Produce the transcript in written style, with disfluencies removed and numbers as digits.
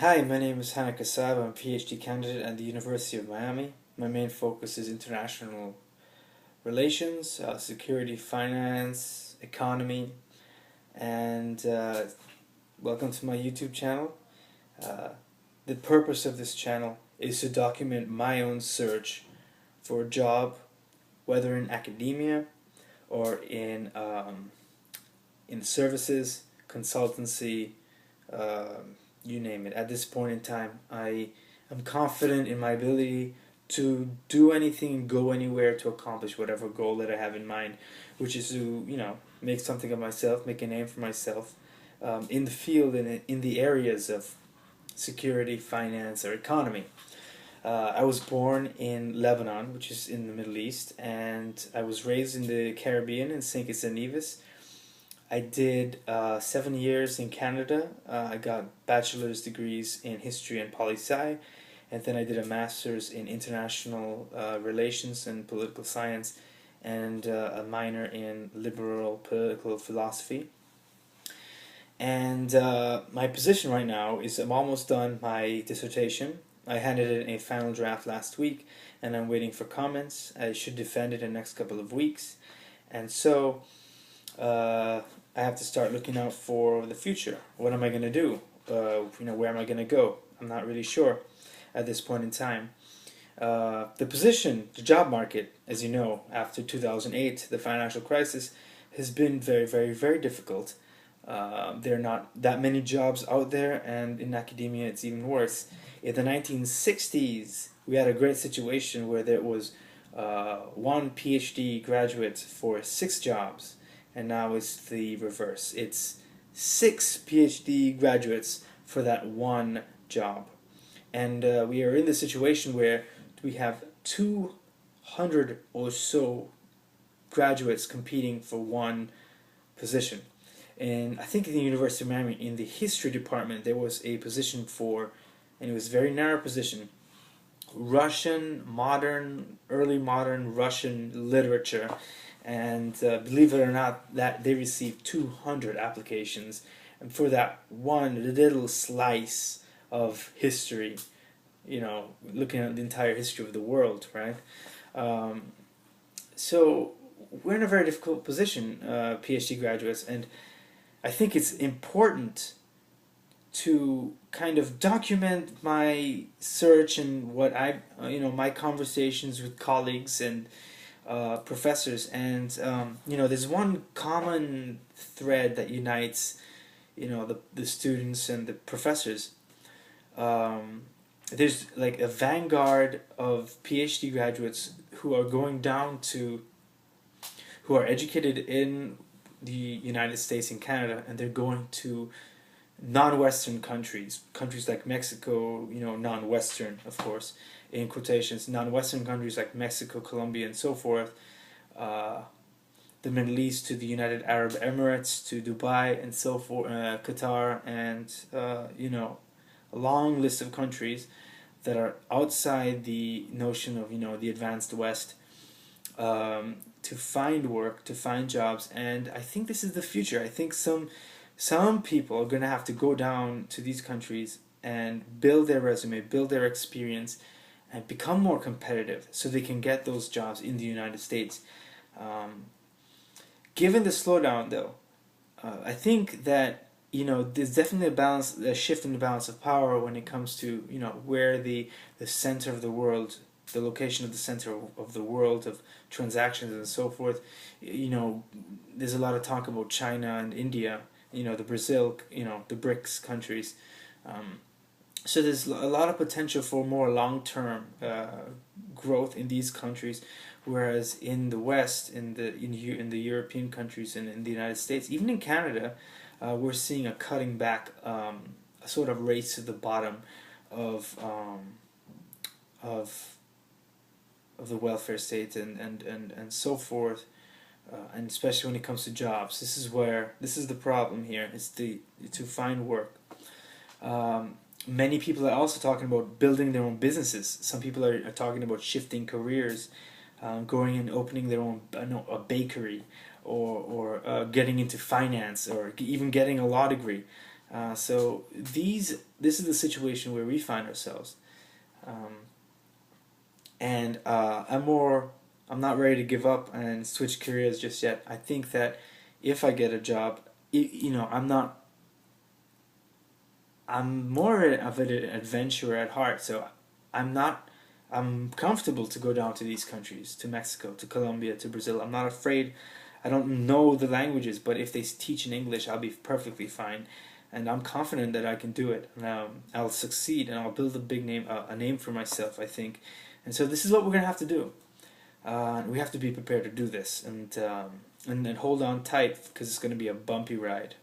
Hi, my name is Hannah Kassab. I'm a PhD candidate at the University of Miami. My main focus is international relations, security, finance, economy, and welcome to my YouTube channel. Uh, the purpose of this channel is to document my own search for a job, whether in academia or in services, consultancy, you name it. At this point in time, I am confident in my ability to do anything and go anywhere to accomplish whatever goal that I have in mind, which is to, make something of myself, make a name for myself in the field and in the areas of security, finance, or economy. I was born in Lebanon, which is in the Middle East, and I was raised in the Caribbean in St. Kitts and Nevis. I did 7 years in Canada. I got bachelor's degrees in history and poli-sci, and then I did a master's in international relations and political science, and a minor in liberal political philosophy. And my position right now is I'm almost done my dissertation. I handed in a final draft last week, and I'm waiting for comments. I should defend it in the next couple of weeks. And so I have to start looking out for the future. What am I going to do? Where am I going to go? I'm not really sure at this point in time. The position, the job market, as you know, after 2008, the financial crisis, has been very, very, very difficult. There are not that many jobs out there, and in academia it's even worse. In the 1960s, we had a great situation where there was one PhD graduate for 6 jobs, and now it's the reverse. It's 6 PhD graduates for that one job. And we are in the situation where we have 200 or so graduates competing for one position. And I think in the University of Miami, in the history department, there was a position for, and it was a very narrow position, Russian, early modern Russian literature. And believe it or not, that they received 200 applications, and for that one little slice of history, looking at the entire history of the world, right? So we're in a very difficult position, PhD graduates, and I think it's important to kind of document my search and what my conversations with colleagues and professors, and there's one common thread that unites the students and the professors. There's like a vanguard of PhD graduates who are who are educated in the United States and Canada, and they're going to non-Western countries like Mexico, non-Western, of course, in quotations, non-Western countries like Mexico, Colombia, and so forth, the Middle East, to the United Arab Emirates, to Dubai, and so forth, Qatar, and a long list of countries that are outside the notion of the advanced West, to find work, to find jobs. And I think this is the future. I think some people are going to have to go down to these countries and build their resume, build their experience, and become more competitive so they can get those jobs in the United States. Given the slowdown, though, I think that there's definitely a shift in the balance of power when it comes to where the center of the world, the location of the center of the world of transactions and so forth. There's a lot of talk about China and India. The Brazil, the BRICS countries. So there's a lot of potential for more long-term growth in these countries, whereas in the West, in the European countries, and in the United States, even in Canada, we're seeing a cutting back, a sort of race to the bottom of the welfare state and so forth. And especially when it comes to jobs, this is the problem here. It's to find work. Many people are also talking about building their own businesses. Some people are talking about shifting careers, going and opening their own a bakery, or getting into finance, or even getting a law degree. So this is the situation where we find ourselves, um, and I'm not ready to give up and switch careers just yet. I think that if I get a job, I'm more of an adventurer at heart. So I'm not. I'm comfortable to go down to these countries, to Mexico, to Colombia, to Brazil. I'm not afraid. I don't know the languages, but if they teach in English, I'll be perfectly fine, and I'm confident that I can do it. I'll succeed, and I'll build a big name, a name for myself. I think, and so this is what we're gonna have to do. We have to be prepared to do this, and then hold on tight because it's gonna be a bumpy ride.